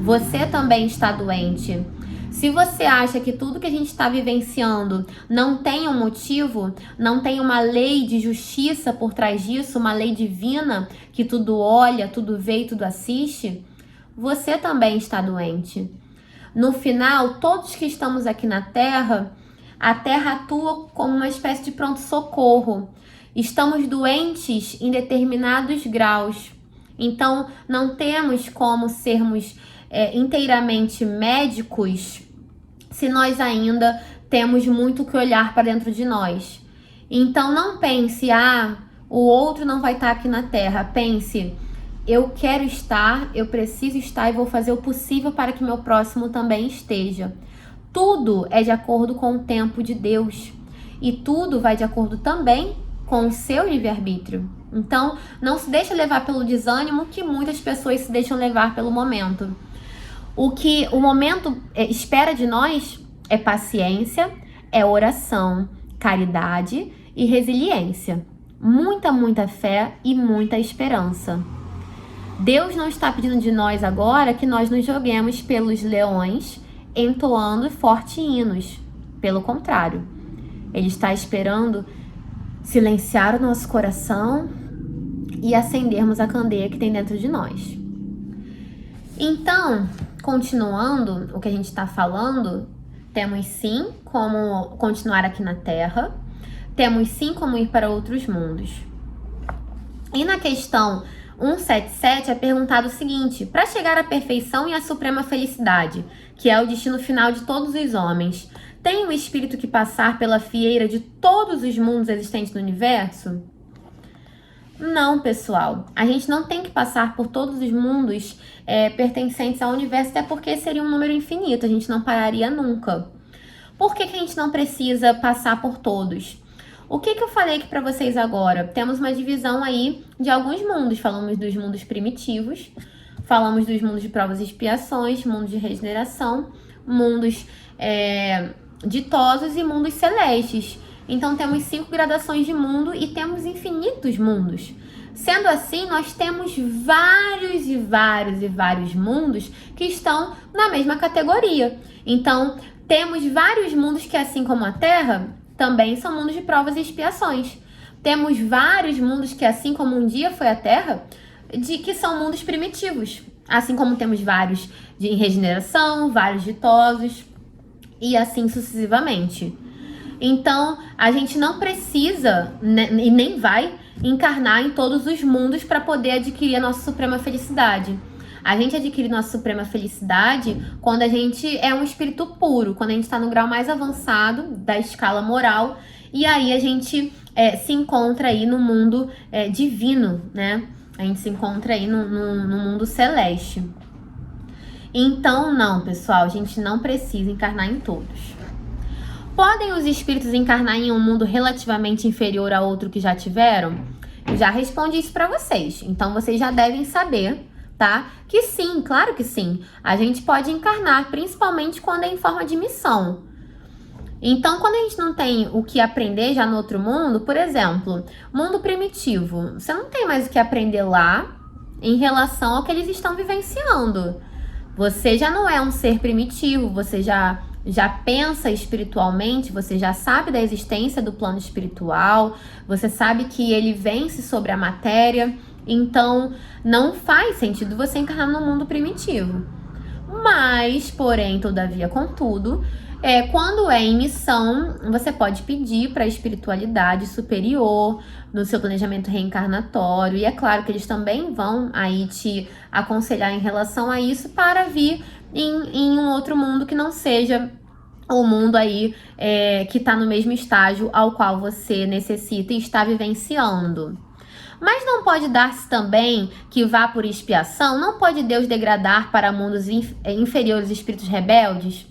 você também está doente. Se você acha que tudo que a gente está vivenciando não tem um motivo, não tem uma lei de justiça por trás disso, uma lei divina que tudo olha, tudo vê e tudo assiste, você também está doente. No final, todos que estamos aqui na Terra, a Terra atua como uma espécie de pronto-socorro. Estamos doentes em determinados graus. Então, não temos como sermos inteiramente médicos se nós ainda temos muito que olhar para dentro de nós. Então, não pense, o outro não vai estar aqui na Terra. Pense, eu quero estar, eu preciso estar e vou fazer o possível para que meu próximo também esteja. Tudo é de acordo com o tempo de Deus. E tudo vai de acordo também com o seu livre-arbítrio. Então, não se deixe levar pelo desânimo que muitas pessoas se deixam levar pelo momento. O que o momento espera de nós é paciência, é oração, caridade e resiliência. Muita fé e muita esperança. Deus não está pedindo de nós agora que nós nos joguemos pelos leões entoando fortes hinos. Pelo contrário, Ele está esperando silenciar o nosso coração e acendermos a candeia que tem dentro de nós. Então, continuando o que a gente está falando, temos sim como continuar aqui na Terra, temos sim como ir para outros mundos. E na questão 177 é perguntado o seguinte: para chegar à perfeição e à suprema felicidade, que é o destino final de todos os homens, tem o espírito que passar pela fieira de todos os mundos existentes no universo? Não, pessoal. A gente não tem que passar por todos os mundos pertencentes ao universo, até porque seria um número infinito, a gente não pararia nunca. Por que a gente não precisa passar por todos? O que eu falei aqui para vocês agora? Temos uma divisão aí de alguns mundos. Falamos dos mundos primitivos, falamos dos mundos de provas e expiações, mundos de regeneração, mundos ditosos e mundos celestes. Então temos 5 gradações de mundo e temos infinitos mundos. Sendo assim, nós temos vários e vários e vários mundos que estão na mesma categoria. Então, temos vários mundos que, assim como a Terra, também são mundos de provas e expiações. Temos vários mundos que, assim como um dia foi a Terra, que são mundos primitivos. Assim como temos vários em regeneração, vários ditosos e assim sucessivamente. Então, a gente não precisa, né, e nem vai encarnar em todos os mundos para poder adquirir a nossa suprema felicidade. A gente adquire nossa suprema felicidade quando a gente é um espírito puro, quando a gente está no grau mais avançado da escala moral, e aí a gente se encontra aí no mundo divino, né? A gente se encontra aí no mundo celeste. Então, não, pessoal, a gente não precisa encarnar em todos. Podem os espíritos encarnar em um mundo relativamente inferior a outro que já tiveram? Eu já respondi isso para vocês, então vocês já devem saber, tá? Que sim, claro que sim. A gente pode encarnar, principalmente quando é em forma de missão. Então, quando a gente não tem o que aprender já no outro mundo, por exemplo, mundo primitivo, você não tem mais o que aprender lá em relação ao que eles estão vivenciando. Você já não é um ser primitivo, você já pensa espiritualmente, você já sabe da existência do plano espiritual, você sabe que ele vence sobre a matéria, então não faz sentido você encarnar no mundo primitivo. Mas, porém, todavia, contudo, quando é em missão, você pode pedir para a espiritualidade superior no seu planejamento reencarnatório, e é claro que eles também vão aí te aconselhar em relação a isso para vir em um outro mundo que não seja o mundo aí que está no mesmo estágio ao qual você necessita e está vivenciando. Mas não pode dar-se também que vá por expiação? Não pode Deus degradar para mundos inferiores espíritos rebeldes?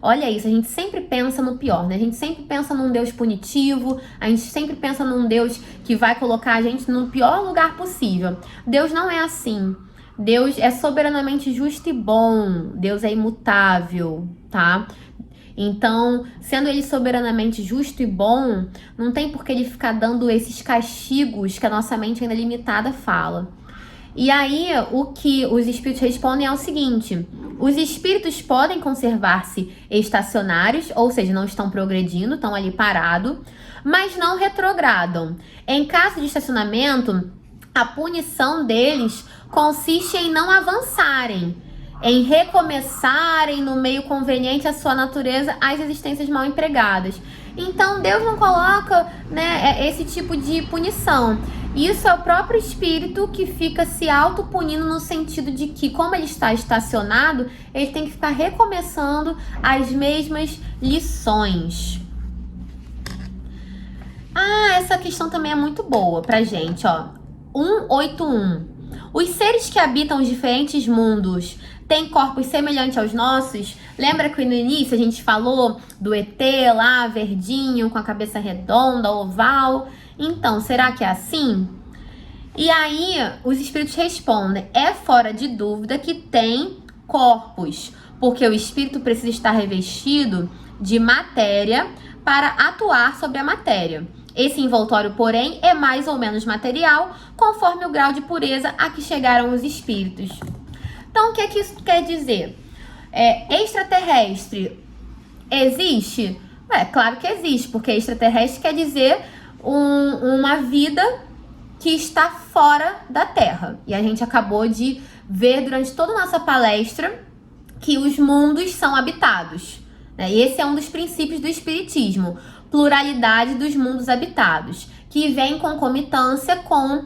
Olha isso, a gente sempre pensa no pior, né? A gente sempre pensa num Deus punitivo, a gente sempre pensa num Deus que vai colocar a gente no pior lugar possível. Deus não é assim. Deus é soberanamente justo e bom. Deus é imutável, tá? Então, sendo ele soberanamente justo e bom, não tem por que ele ficar dando esses castigos que a nossa mente ainda limitada fala. E aí, o que os espíritos respondem é o seguinte: os espíritos podem conservar-se estacionários, ou seja, não estão progredindo, estão ali parados, mas não retrogradam. Em caso de estacionamento, a punição deles consiste em não avançarem, em recomeçarem no meio conveniente à sua natureza as existências mal empregadas. Então, Deus não coloca, né, esse tipo de punição. Isso é o próprio espírito que fica se autopunindo no sentido de que, como ele está estacionado, ele tem que ficar recomeçando as mesmas lições. Essa questão também é muito boa pra gente, ó. 181. Os seres que habitam os diferentes mundos têm corpos semelhantes aos nossos? Lembra que no início a gente falou do ET lá, verdinho, com a cabeça redonda, oval? Então, será que é assim? E aí, os espíritos respondem: é fora de dúvida que tem corpos, porque o espírito precisa estar revestido de matéria para atuar sobre a matéria. Esse envoltório, porém, é mais ou menos material, conforme o grau de pureza a que chegaram os espíritos. Então, o que isso quer dizer? Extraterrestre existe? Claro que existe, porque extraterrestre quer dizer uma vida que está fora da Terra. E a gente acabou de ver durante toda a nossa palestra que os mundos são habitados, né? E esse é um dos princípios do Espiritismo: pluralidade dos mundos habitados, que vem em concomitância com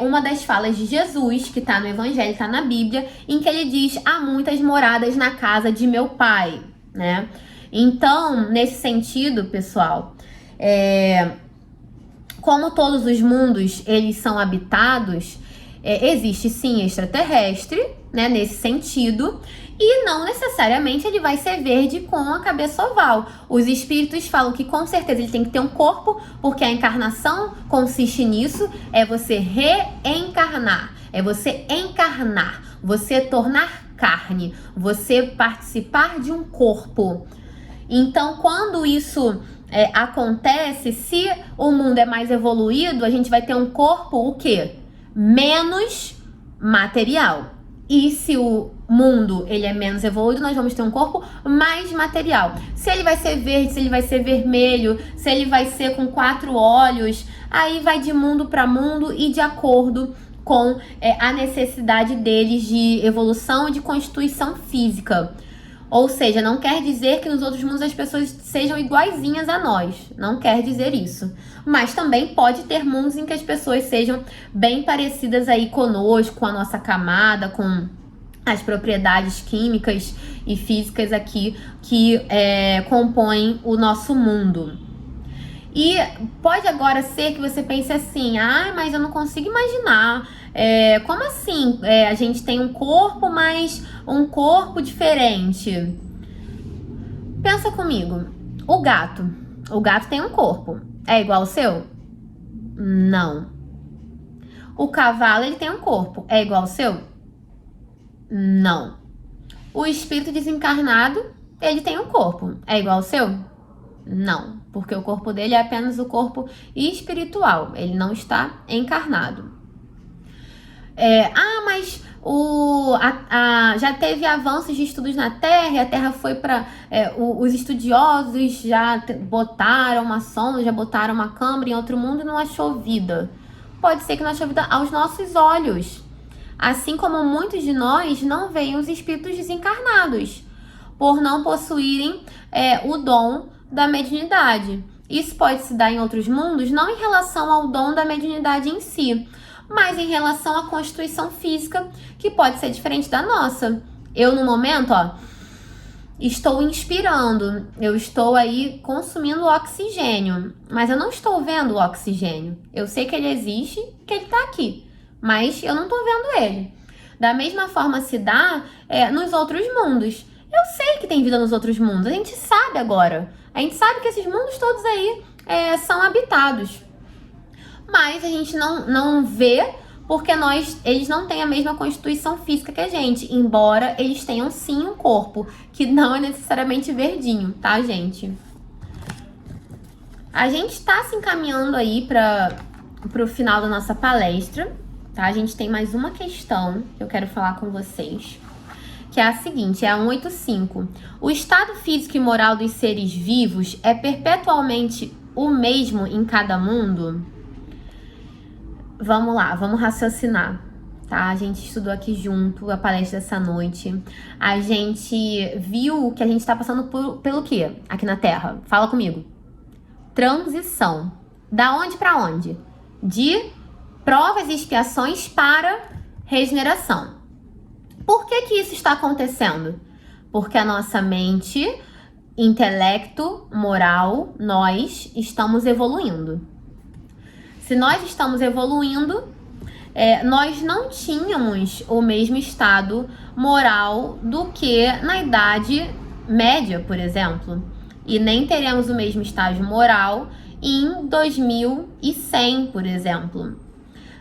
uma das falas de Jesus, que está no Evangelho, está na Bíblia, em que ele diz: há muitas moradas na casa de meu Pai, né? Então, nesse sentido, pessoal, como todos os mundos eles são habitados, existe sim extraterrestre, né, nesse sentido, e não necessariamente ele vai ser verde com a cabeça oval. Os espíritos falam que com certeza ele tem que ter um corpo, porque a encarnação consiste nisso, é você reencarnar, é você encarnar, você tornar carne, você participar de um corpo. Então, quando isso acontece, se o mundo é mais evoluído, a gente vai ter um corpo o quê? Menos material. E se o mundo ele é menos evoluído, nós vamos ter um corpo mais material. Se ele vai ser verde, se ele vai ser vermelho, se ele vai ser com 4 olhos, aí vai de mundo para mundo e de acordo com a necessidade deles de evolução e de constituição física. Ou seja, não quer dizer que nos outros mundos as pessoas sejam iguaizinhas a nós. Não quer dizer isso. Mas também pode ter mundos em que as pessoas sejam bem parecidas aí conosco, com a nossa camada, com as propriedades químicas e físicas aqui que compõem o nosso mundo. E pode agora ser que você pense assim, mas eu não consigo imaginar. Como assim? A gente tem um corpo, mas um corpo diferente. Pensa comigo. O gato tem um corpo. É igual ao seu? Não. O cavalo, ele tem um corpo. É igual ao seu? Não. O espírito desencarnado, ele tem um corpo. É igual ao seu? Não, porque o corpo dele é apenas o corpo espiritual, ele não está encarnado. Mas já teve avanços de estudos na Terra, e a Terra foi para... os estudiosos já botaram uma sonda, já botaram uma câmera em outro mundo e não achou vida. Pode ser que não achou vida aos nossos olhos. Assim como muitos de nós não veem os espíritos desencarnados, por não possuírem o dom da mediunidade. Isso pode se dar em outros mundos, não em relação ao dom da mediunidade em si, mas em relação à constituição física, que pode ser diferente da nossa. Eu, no momento, estou inspirando, eu estou aí consumindo oxigênio, mas eu não estou vendo o oxigênio. Eu sei que ele existe, que ele está aqui, mas eu não estou vendo ele. Da mesma forma se dá nos outros mundos. Eu sei que tem vida nos outros mundos, a gente sabe agora. A gente sabe que esses mundos todos aí são habitados. Mas a gente não vê porque eles não têm a mesma constituição física que a gente. Embora eles tenham sim um corpo, que não é necessariamente verdinho, tá, gente? A gente está se encaminhando aí para o final da nossa palestra, tá? A gente tem mais uma questão que eu quero falar com vocês, que é a seguinte, é a 185. O estado físico e moral dos seres vivos é perpetualmente o mesmo em cada mundo? Vamos lá, vamos raciocinar, tá? A gente estudou aqui junto a palestra dessa noite. A gente viu que a gente está passando pelo quê aqui na Terra? Fala comigo. Transição. Da onde para onde? De provas e expiações para regeneração. Por que isso está acontecendo? Porque a nossa mente, intelecto, moral, nós estamos evoluindo. Se nós estamos evoluindo, nós não tínhamos o mesmo estado moral do que na Idade Média, por exemplo. E nem teremos o mesmo estágio moral em 2100, por exemplo.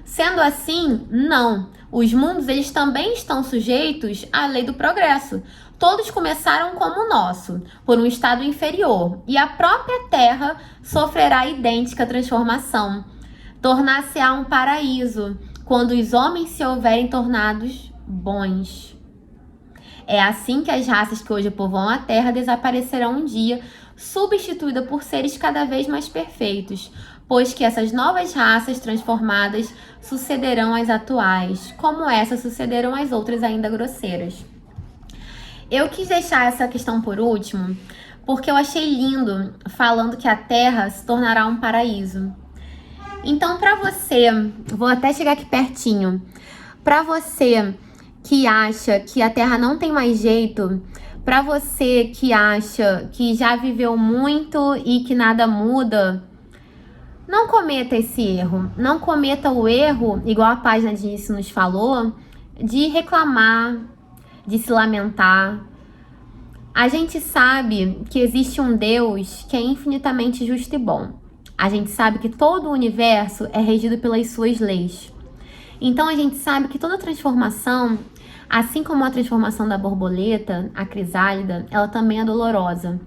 Sendo assim, não. Os mundos, eles também estão sujeitos à lei do progresso. Todos começaram como o nosso, por um estado inferior. E a própria Terra sofrerá idêntica transformação. Tornar-se-á um paraíso, quando os homens se houverem tornados bons. É assim que as raças que hoje povoam a Terra desaparecerão um dia, substituídas por seres cada vez mais perfeitos, pois que essas novas raças transformadas sucederão às atuais, como essas sucederam às outras ainda grosseiras. Eu quis deixar essa questão por último, porque eu achei lindo falando que a Terra se tornará um paraíso. Então, para você, vou até chegar aqui pertinho, para você que acha que a Terra não tem mais jeito, para você que acha que já viveu muito e que nada muda, não cometa esse erro. Não cometa o erro, igual a página disso nos falou, de reclamar, de se lamentar. A gente sabe que existe um Deus que é infinitamente justo e bom. A gente sabe que todo o universo é regido pelas suas leis. Então a gente sabe que toda transformação, assim como a transformação da borboleta, a crisálida, ela também é dolorosa.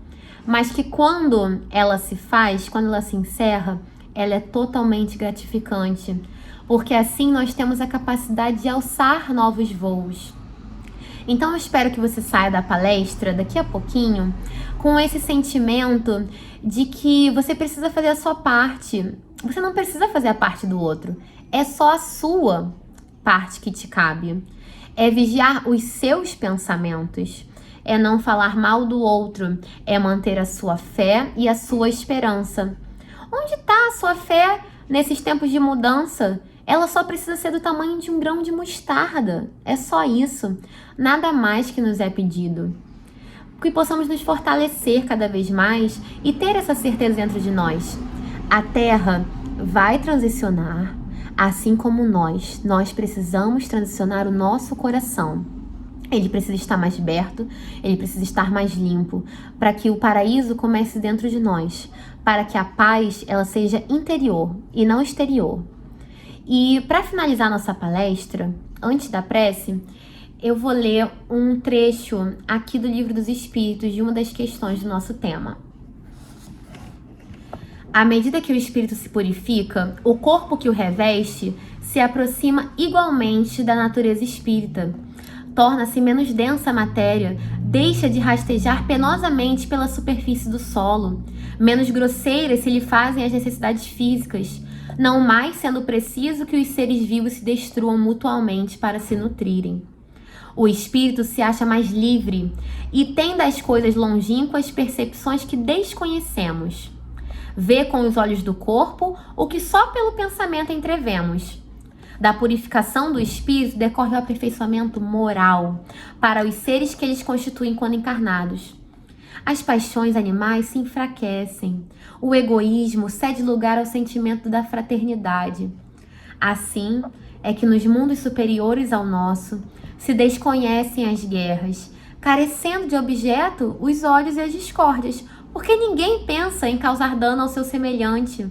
mas que quando ela se faz, quando ela se encerra, ela é totalmente gratificante, porque assim nós temos a capacidade de alçar novos voos. Então eu espero que você saia da palestra daqui a pouquinho com esse sentimento de que você precisa fazer a sua parte. Você não precisa fazer a parte do outro. É só a sua parte que te cabe. É vigiar os seus pensamentos. É não falar mal do outro. É manter a sua fé e a sua esperança. Onde está a sua fé nesses tempos de mudança? Ela só precisa ser do tamanho de um grão de mostarda. É só isso. Nada mais que nos é pedido. Que possamos nos fortalecer cada vez mais e ter essa certeza dentro de nós. A Terra vai transicionar, assim como nós precisamos transicionar o nosso coração. Ele precisa estar mais aberto, ele precisa estar mais limpo, para que o paraíso comece dentro de nós, para que a paz ela seja interior e não exterior. E para finalizar nossa palestra, antes da prece, eu vou ler um trecho aqui do Livro dos Espíritos de uma das questões do nosso tema. À medida que o espírito se purifica, o corpo que o reveste se aproxima igualmente da natureza espírita. Torna-se menos densa a matéria, deixa de rastejar penosamente pela superfície do solo, menos grosseiras se lhe fazem as necessidades físicas, não mais sendo preciso que os seres vivos se destruam mutualmente para se nutrirem. O espírito se acha mais livre e tem das coisas longínquas percepções que desconhecemos. Vê com os olhos do corpo o que só pelo pensamento entrevemos. Da purificação do espírito decorre o aperfeiçoamento moral para os seres que eles constituem quando encarnados. As paixões animais se enfraquecem. O egoísmo cede lugar ao sentimento da fraternidade. Assim é que nos mundos superiores ao nosso se desconhecem as guerras, carecendo de objeto os ódios e as discórdias, porque ninguém pensa em causar dano ao seu semelhante.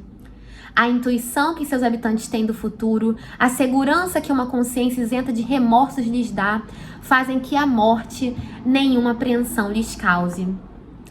A intuição que seus habitantes têm do futuro, a segurança que uma consciência isenta de remorsos lhes dá, fazem que a morte nenhuma apreensão lhes cause.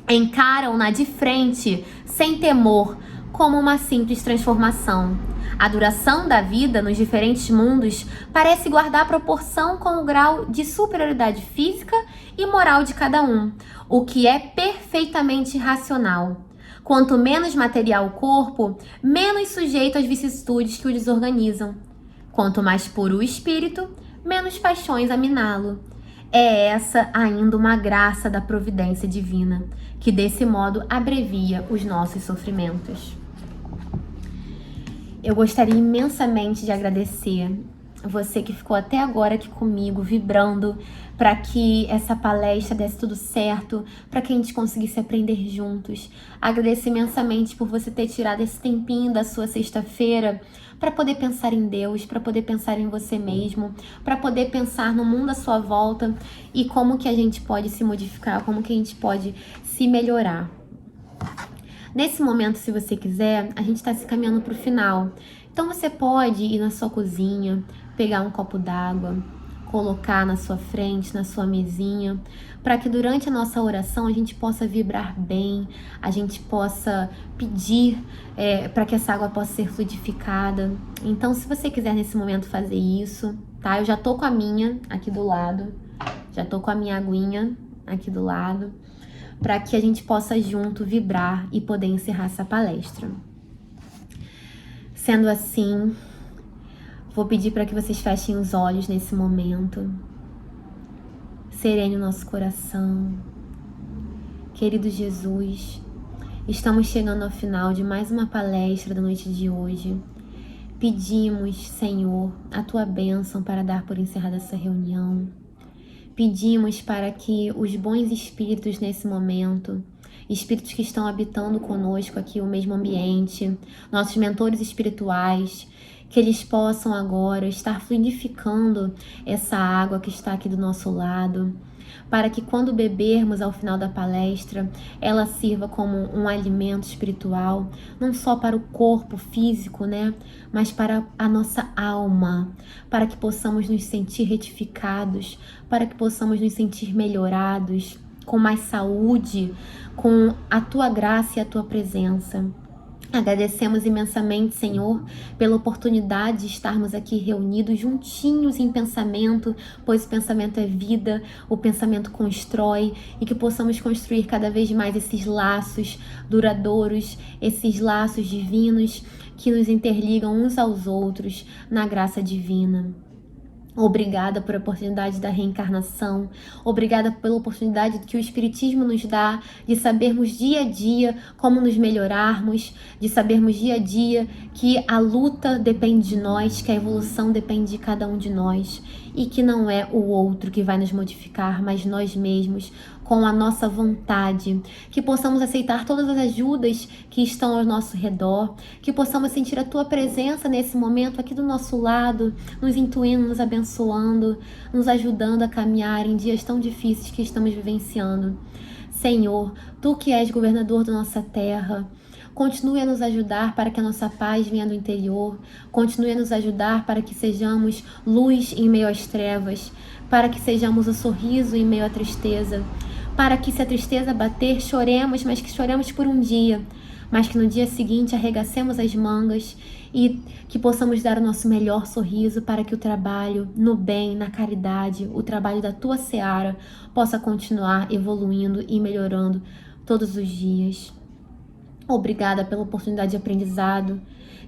Encaram-na de frente, sem temor, como uma simples transformação. A duração da vida nos diferentes mundos parece guardar proporção com o grau de superioridade física e moral de cada um, o que é perfeitamente racional. Quanto menos material o corpo, menos sujeito às vicissitudes que o desorganizam. Quanto mais puro o espírito, menos paixões a miná-lo. É essa ainda uma graça da providência divina, que desse modo abrevia os nossos sofrimentos. Eu gostaria imensamente de agradecer você que ficou até agora aqui comigo, vibrando para que essa palestra desse tudo certo, para que a gente conseguisse aprender juntos. Agradeço imensamente por você ter tirado esse tempinho da sua sexta-feira para poder pensar em Deus, para poder pensar em você mesmo, para poder pensar no mundo à sua volta e como que a gente pode se modificar, como que a gente pode se melhorar. Nesse momento, se você quiser, a gente está se caminhando para o final. Então você pode ir na sua cozinha, pegar um copo d'água, colocar na sua frente, na sua mesinha, para que durante a nossa oração a gente possa vibrar bem, a gente possa pedir para que essa água possa ser fluidificada. Então, se você quiser nesse momento fazer isso, tá? Eu já tô com a minha aqui do lado, já tô com a minha aguinha aqui do lado, para que a gente possa junto vibrar e poder encerrar essa palestra. Sendo assim, vou pedir para que vocês fechem os olhos nesse momento. Serene o nosso coração. Querido Jesus, estamos chegando ao final de mais uma palestra da noite de hoje. Pedimos, Senhor, a Tua bênção para dar por encerrada essa reunião. Pedimos para que os bons espíritos nesse momento, espíritos que estão habitando conosco aqui o mesmo ambiente, nossos mentores espirituais, que eles possam agora estar fluidificando essa água que está aqui do nosso lado, para que quando bebermos ao final da palestra, ela sirva como um alimento espiritual, não só para o corpo físico, né, mas para a nossa alma, para que possamos nos sentir retificados, para que possamos nos sentir melhorados, com mais saúde, com a tua graça e a tua presença. Agradecemos imensamente, Senhor, pela oportunidade de estarmos aqui reunidos juntinhos em pensamento, pois o pensamento é vida, o pensamento constrói, e que possamos construir cada vez mais esses laços duradouros, esses laços divinos que nos interligam uns aos outros na graça divina. Obrigada por a oportunidade da reencarnação, obrigada pela oportunidade que o Espiritismo nos dá de sabermos dia a dia como nos melhorarmos, de sabermos dia a dia que a luta depende de nós, que a evolução depende de cada um de nós e que não é o outro que vai nos modificar, mas nós mesmos, com a nossa vontade, que possamos aceitar todas as ajudas que estão ao nosso redor, que possamos sentir a Tua presença nesse momento aqui do nosso lado, nos intuindo, nos abençoando, nos ajudando a caminhar em dias tão difíceis que estamos vivenciando. Senhor, Tu que és governador da nossa terra, continue a nos ajudar para que a nossa paz venha do interior, continue a nos ajudar para que sejamos luz em meio às trevas, para que sejamos o sorriso em meio à tristeza, para que se a tristeza bater, choremos, mas que choremos por um dia, mas que no dia seguinte arregacemos as mangas e que possamos dar o nosso melhor sorriso para que o trabalho no bem, na caridade, o trabalho da Tua seara possa continuar evoluindo e melhorando todos os dias. Obrigada pela oportunidade de aprendizado,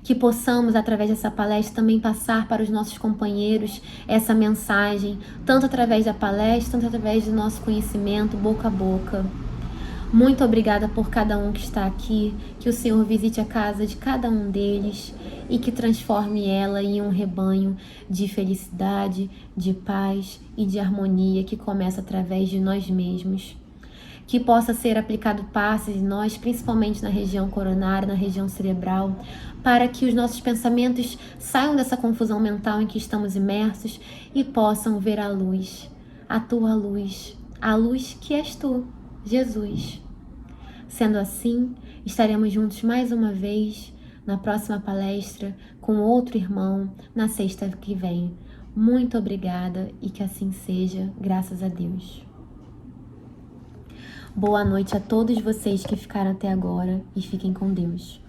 que possamos, através dessa palestra, também passar para os nossos companheiros essa mensagem, tanto através da palestra, tanto através do nosso conhecimento, boca a boca. Muito obrigada por cada um que está aqui, que o Senhor visite a casa de cada um deles e que transforme ela em um rebanho de felicidade, de paz e de harmonia que começa através de nós mesmos. Que possa ser aplicado passes em nós, principalmente na região coronária, na região cerebral, para que os nossos pensamentos saiam dessa confusão mental em que estamos imersos e possam ver a luz, a Tua luz, a luz que és Tu, Jesus. Sendo assim, estaremos juntos mais uma vez na próxima palestra com outro irmão na sexta que vem. Muito obrigada e que assim seja, graças a Deus. Boa noite a todos vocês que ficaram até agora e fiquem com Deus.